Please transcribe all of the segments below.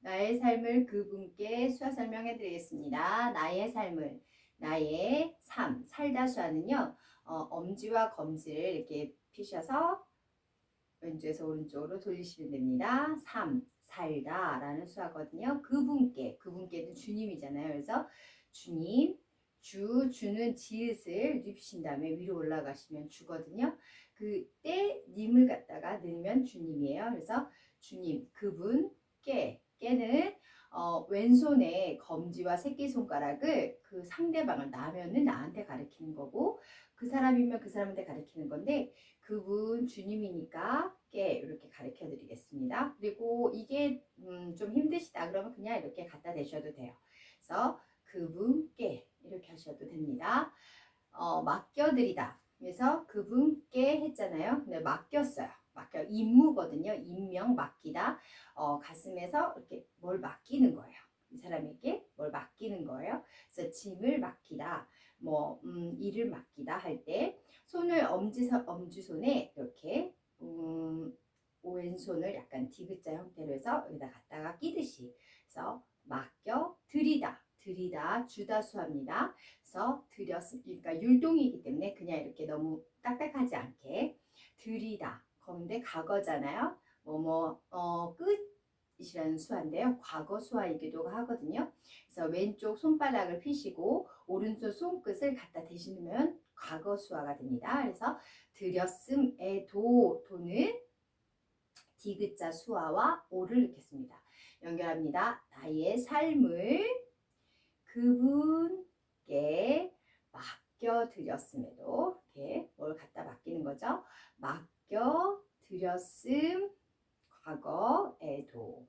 나의 삶을 그분께 수화 설명해 드리겠습니다. 나의 삶을, 나의 삶, 살다 수화는요, 엄지와 검지를 이렇게 피셔서 왼쪽에서 오른쪽으로 돌리시면 됩니다. 삶, 살다 라는 수화거든요. 그분께는 주님이잖아요. 그래서 주님, 주는 지읒을 눕히신 다음에 위로 올라가시면 주거든요. 그때 님을 갖다가 넣으면 주님이에요. 그래서 주님, 깨는 왼손에 검지와 새끼손가락을 그 상대방을 나면은 나한테 가리키는 거고 그 사람이면 그 사람한테 가리키는 건데 그분 주님이니까 깨 이렇게 가르쳐 드리겠습니다. 그리고 이게 좀 힘드시다 그러면 그냥 이렇게 갖다 대셔도 돼요. 그래서 그분께 이렇게 하셔도 됩니다. 맡겨드리다. 그래서 그분께 했잖아요. 근데 맡겼어요. 임무거든요. 임명 맡기다. 가슴에서 이렇게 뭘 맡기는 거예요. 이 사람에게 뭘 맡기는 거예요. 그래서 짐을 맡기다. 일을 맡기다 할 때 손을 엄지손에 이렇게 왼손을 약간 디귿자 형태로 해서 여기다 갖다가 끼듯이 그래서 맡겨 드리다 주다 수합니다. 그래서 그러니까 율동이기 때문에 그냥 이렇게 너무 딱딱하지 않게 드리다. 그런데 과거잖아요. 끝이라는 수화인데요. 과거 수화이기도 하거든요. 그래서 왼쪽 손바닥을 피시고 오른쪽 손끝을 갖다 대시면 과거 수화가 됩니다. 그래서 드렸음에 도는 디귿자 수화와 오를 넣겠습니다. 연결합니다. 나의 삶을 그분께 맡겨드렸음에도 이렇게 뭘 갖다 맡기는 거죠. 맡겨드렸음 과거에도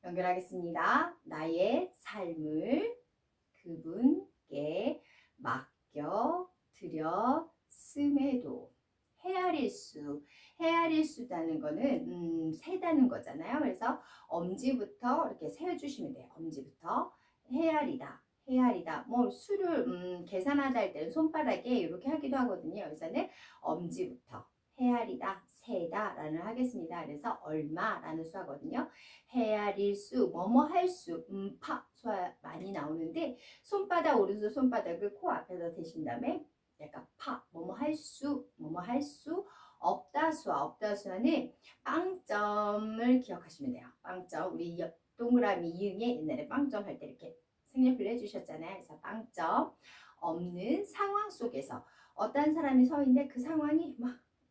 연결하겠습니다. 나의 삶을 그분께 맡겨드렸음에도 헤아릴 수다는 거는 세다는 거잖아요. 그래서 엄지부터 이렇게 세어주시면 돼요. 엄지부터 헤아리다. 수를 계산하다 할 때는 손바닥에 이렇게 하기도 하거든요. 여기서는 엄지부터 헤아리다, 세다라는 하겠습니다. 그래서 얼마라는 수하거든요. 헤아릴 수, 할 수, 수가 많이 나오는데 손바닥 오른손 손바닥을 코 앞에서 대신 다음에 약간 할 수, 할 수 없다 수는 빵점을 기억하시면 돼요. 빵점 우리 동그라미 이응에 옛날에 빵점 할 때 이렇게 색연필 해주셨잖아요. 그래서 빵점 없는 상황 속에서 어떤 사람이 서 있는데 그 상황이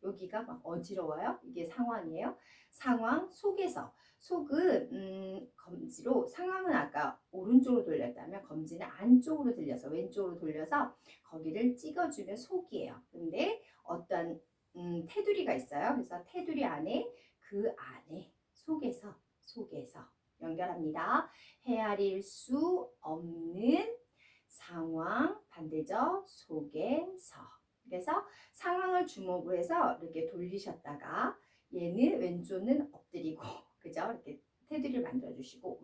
여기가 어지러워요. 이게 상황이에요. 상황 속에서 속은 검지로 상황은 아까 오른쪽으로 돌렸다면 검지는 안쪽으로 들려서 왼쪽으로 돌려서 거기를 찍어주면 속이에요. 근데 어떤 테두리가 있어요. 그래서 테두리 안에 그 안에 속에서 연결합니다. 헤아릴 수 없는 상황 반대죠. 속에서. 그래서 상황을 주목을 해서 이렇게 돌리셨다가 얘는 왼손은 엎드리고 그죠? 이렇게 테두리를 만들어 주시고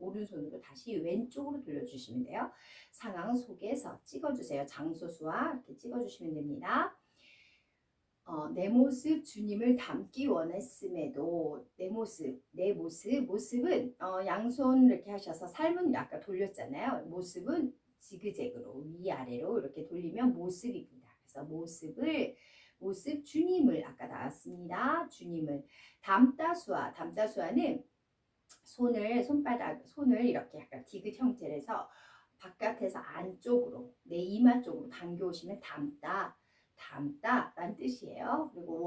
오른손으로 다시 왼쪽으로 돌려주시면 돼요. 상황 속에서 찍어주세요. 장소수와 이렇게 찍어주시면 됩니다. 내 모습 주님을 닮기 원했음에도 내 모습은 양손 이렇게 하셔서 삶은 아까 돌렸잖아요. 모습은 지그재그로 위아래로 이렇게 돌리면 모습입니다. 그래서 모습 주님을 아까 나왔습니다. 주님을 담다 수화는 손을 이렇게 약간 디귿 형태로 해서 바깥에서 안쪽으로 내 이마 쪽으로 당겨오시면 담다란 뜻이에요. 그리고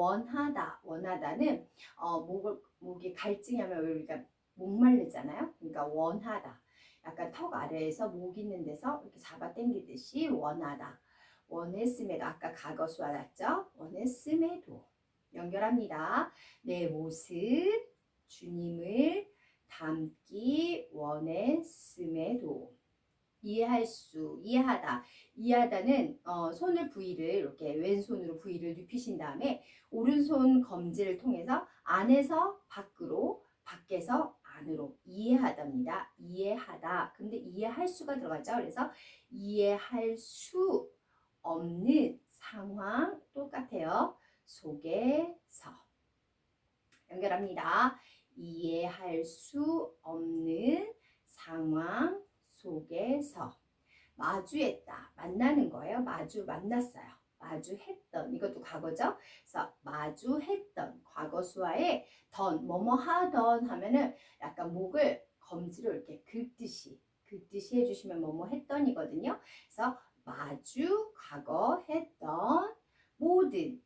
원하다는 목이 갈증이 하면 우리가 목마르잖아요. 그러니까 원하다. 약간 턱 아래에서 목 있는 데서 이렇게 잡아 당기듯이 원하다. 원했음에도 아까 과거수와 같죠? 원했음에도 연결합니다. 내 모습 주님을 닮기 원했음에도 이해하다는 손을 부위를 이렇게 왼손으로 부위를 눕히신 다음에 오른손 검지를 통해서 안에서 밖으로 밖에서 안으로 이해하다입니다. 이해하다. 근데 이해할 수가 들어가죠. 그래서 이해할 수 없는 상황 똑같아요. 속에서 연결합니다. 이해할 수 없는 상황 속에서 마주했다. 만나는 거예요. 만났어요. 마주했던 이것도 과거죠. 그래서 마주했던 과거 수와의 뭐뭐 하던 하면은 약간 목을 검지로 이렇게 긁듯이 해주시면 뭐뭐 했던이거든요. 그래서 마주 과거 했던 모든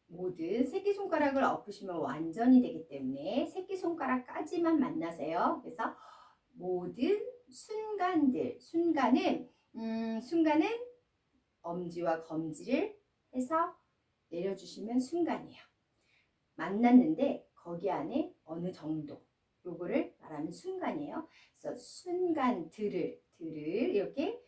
새끼손가락을 엎으시면 완전이 되기 때문에 새끼손가락까지만 만나세요. 그래서 모든 순간은 엄지와 검지를 해서 내려주시면 순간이에요. 만났는데 거기 안에 어느 정도 요거를 말하는 순간이에요. 그래서 순간들을 이렇게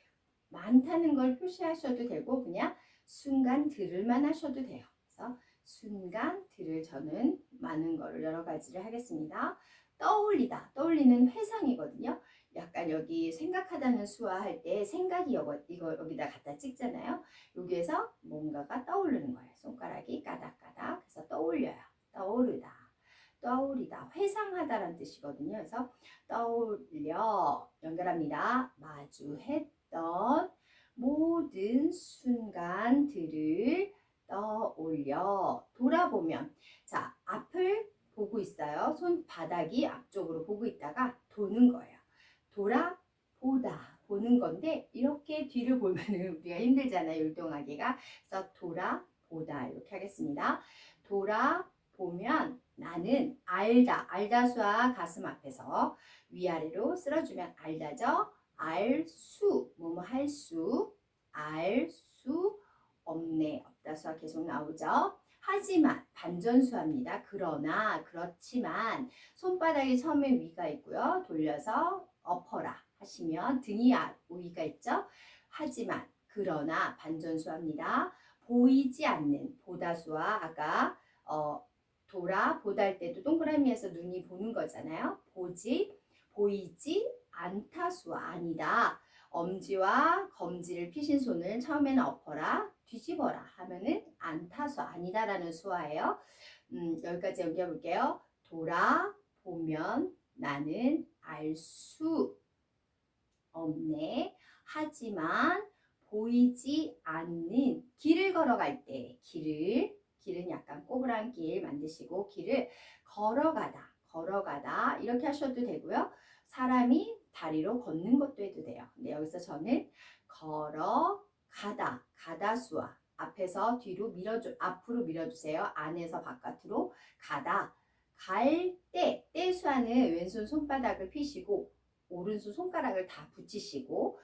많다는 걸 표시하셔도 되고 그냥 순간들을만 하셔도 돼요. 그래서 순간들을 저는 많은 거를 여러 가지를 하겠습니다. 떠올리는 회상이거든요. 약간 여기 생각하다는 수화 할 때 생각이 이거 여기다 갖다 찍잖아요. 여기에서 뭔가가 떠오르는 거예요. 손가락이 까닥까닥. 그래서 떠올려요. 떠오르다, 회상하다라는 뜻이거든요. 그래서 떠올려 연결합니다. 마주했던 모든 순간들을 떠올려 돌아보면 자 앞을 보고 있어요. 손바닥이 앞쪽으로 보고 있다가 도는 거예요. 보는 건데 이렇게 뒤를 보면은 우리가 힘들잖아요. 율동하기가. 그래서 돌아보다 이렇게 하겠습니다. 돌아보면 나는 알다수와 가슴 앞에서 위아래로 쓸어주면 알다죠. 뭐뭐 할 수 없네. 없다수와 계속 나오죠. 하지만 반전수합니다. 그렇지만 손바닥이 처음에 위가 있고요. 돌려서 엎어라 하시면 등이 위가 있죠. 하지만 그러나 반전수합니다. 보이지 않는 보다수와 아까 보다 할 때도 동그라미에서 눈이 보는 거잖아요. 보이지 않다수와 아니다. 엄지와 검지를 피신 손을 처음에는 엎어라 뒤집어라 하면은 않다수 아니다라는 수화예요. 여기까지 연결해 볼게요. 돌아보면 나는 알 수 없네. 하지만 보이지 않는 길을 걸어갈 때 길은 약간 꼬부랑 길 만드시고 길을 걸어가다 이렇게 하셔도 되고요. 사람이 다리로 걷는 것도 해도 돼요. 근데 여기서 저는 가다수와 앞에서 앞으로 밀어주세요. 안에서 바깥으로 갈 때 떼수와는 왼손 손바닥을 피시고 오른손 손가락을 다 붙이시고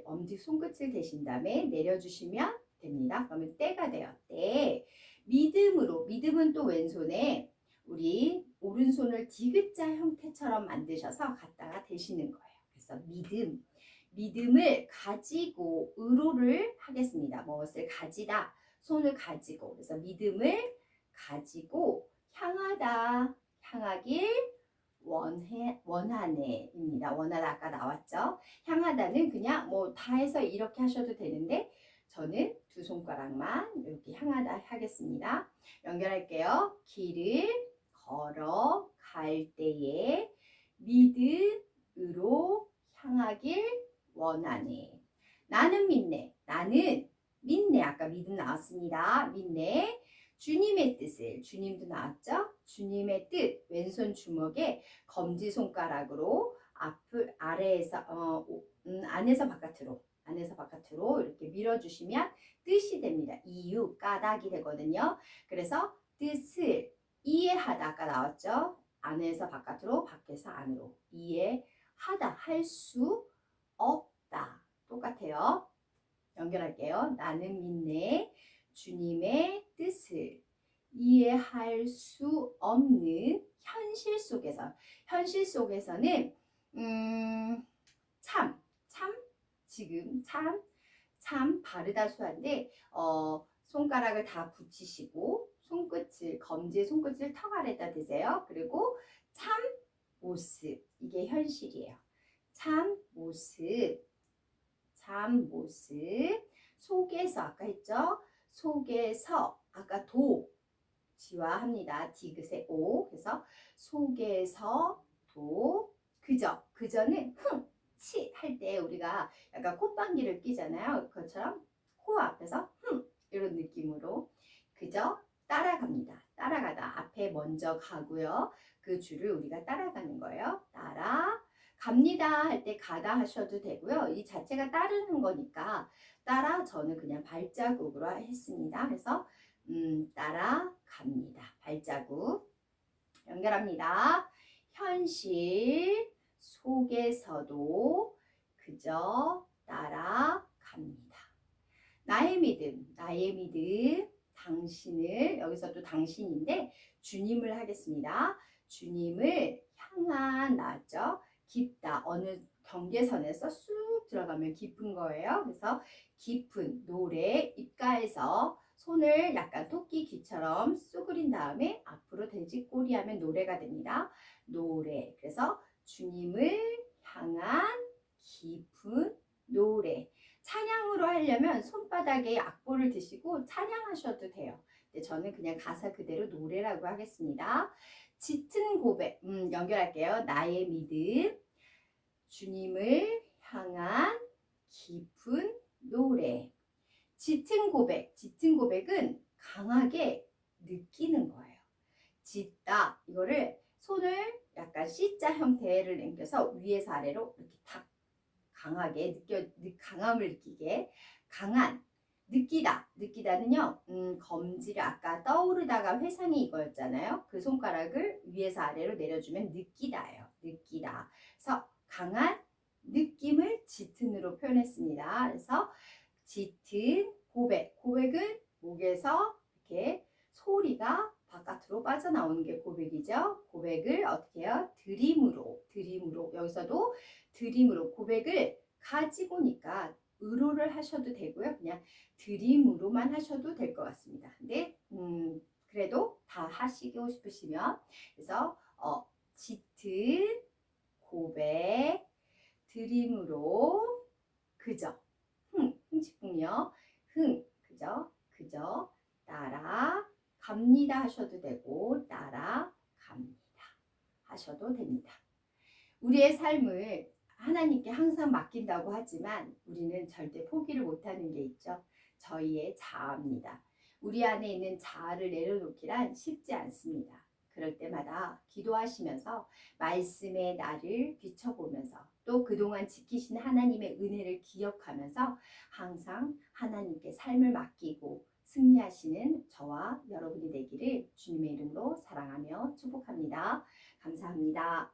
엄지 손끝을 대신 다음에 내려주시면 됩니다. 그러면 때가 돼요. 때. 믿음은 또 왼손에 우리 오른손을 디귿자 형태처럼 만드셔서 갖다가 대시는 거예요. 그래서 믿음을 가지고 의로를 하겠습니다. 무엇을 가지다. 손을 가지고. 그래서 믿음을 가지고 향하길 원하네입니다. 원하다 아까 나왔죠. 향하다는 그냥 다 해서 이렇게 하셔도 되는데 저는 두 손가락만 이렇게 향하다 하겠습니다. 연결할게요. 길을 걸어갈 때에 믿음으로 향하길 원하네. 나는 믿네. 아까 믿음 나왔습니다. 믿네. 주님의 뜻을 주님도 나왔죠? 주님의 뜻 왼손 주먹에 검지손가락으로 안에서 바깥으로 이렇게 밀어주시면 뜻이 됩니다. 이유 까닭이 되거든요. 그래서 뜻을 이해하다 아까 나왔죠? 안에서 바깥으로 밖에서 안으로 이해하다 할 수 없다 똑같아요. 연결할게요. 나는 믿네. 주님의 뜻을 이해할 수 없는 현실 속에서는 참 바르다 수한데 손가락을 다 붙이시고 검지의 손끝을 턱 아래다 대세요. 그리고 참 모습 이게 현실이에요. 참 모습 속에서 아까 했죠? 속에서 아까 지화합니다. 디귿의 오. 그래서 속에서도 그저. 그저는 치 할 때 우리가 약간 콧방귀를 끼잖아요. 그것처럼 코 앞에서 이런 느낌으로 그저 따라갑니다. 따라가다. 앞에 먼저 가고요. 그 줄을 우리가 따라가는 거예요. 따라갑니다 할 때 가다 하셔도 되고요. 이 자체가 따르는 거니까 따라 저는 그냥 발자국으로 했습니다. 그래서 따라갑니다. 발자국 연결합니다. 현실 속에서도 그저 따라갑니다. 나의 믿음, 당신을, 여기서 또 당신인데 주님을 하겠습니다. 주님을 향한 나죠. 깊다. 어느 경계선에서 쑥 들어가면 깊은 거예요. 그래서 깊은 노래, 입가에서 손을 약간 토끼 귀처럼 쑥그린 다음에 앞으로 돼지꼬리 하면 노래가 됩니다. 노래. 그래서 주님을 향한 깊은 노래. 찬양으로 하려면 손바닥에 악보를 드시고 찬양하셔도 돼요. 근데 저는 그냥 가사 그대로 노래라고 하겠습니다. 짙은 고백, 연결할게요. 나의 믿음, 주님을 향한 깊은 노래. 짙은 고백은 강하게 느끼는 거예요. 짙다, 이거를 손을 약간 C자 형태를 남겨서 위에서 아래로 이렇게 탁 강하게 강함을 느끼게 강한 느끼다는요. 검지를 아까 떠오르다가 회상이 이거였잖아요. 그 손가락을 위에서 아래로 내려주면 느끼다예요. 느끼다. 그래서 강한 느낌을 짙은으로 표현했습니다. 그래서 짙은 고백은 목에서 이렇게 소리가 바깥으로 빠져나오는 게 고백이죠. 고백을 어떻게 해요? 드림으로 여기서도 드림으로 고백을 가지고니까 의로를 하셔도 되고요. 그냥 드림으로만 하셔도 될 것 같습니다. 근데 그래도 다 하시고 싶으시면 그래서 짙은 고백 드림으로 그저 흥칫풍요. 그저 따라갑니다 하셔도 되고 따라갑니다 하셔도 됩니다. 우리의 삶을 하나님께 항상 맡긴다고 하지만 우리는 절대 포기를 못하는 게 있죠. 저희의 자아입니다. 우리 안에 있는 자아를 내려놓기란 쉽지 않습니다. 그럴 때마다 기도하시면서 말씀의 나를 비춰보면서 또 그동안 지키신 하나님의 은혜를 기억하면서 항상 하나님께 삶을 맡기고 승리하시는 저와 여러분이 되기를 주님의 이름으로 사랑하며 축복합니다. 감사합니다.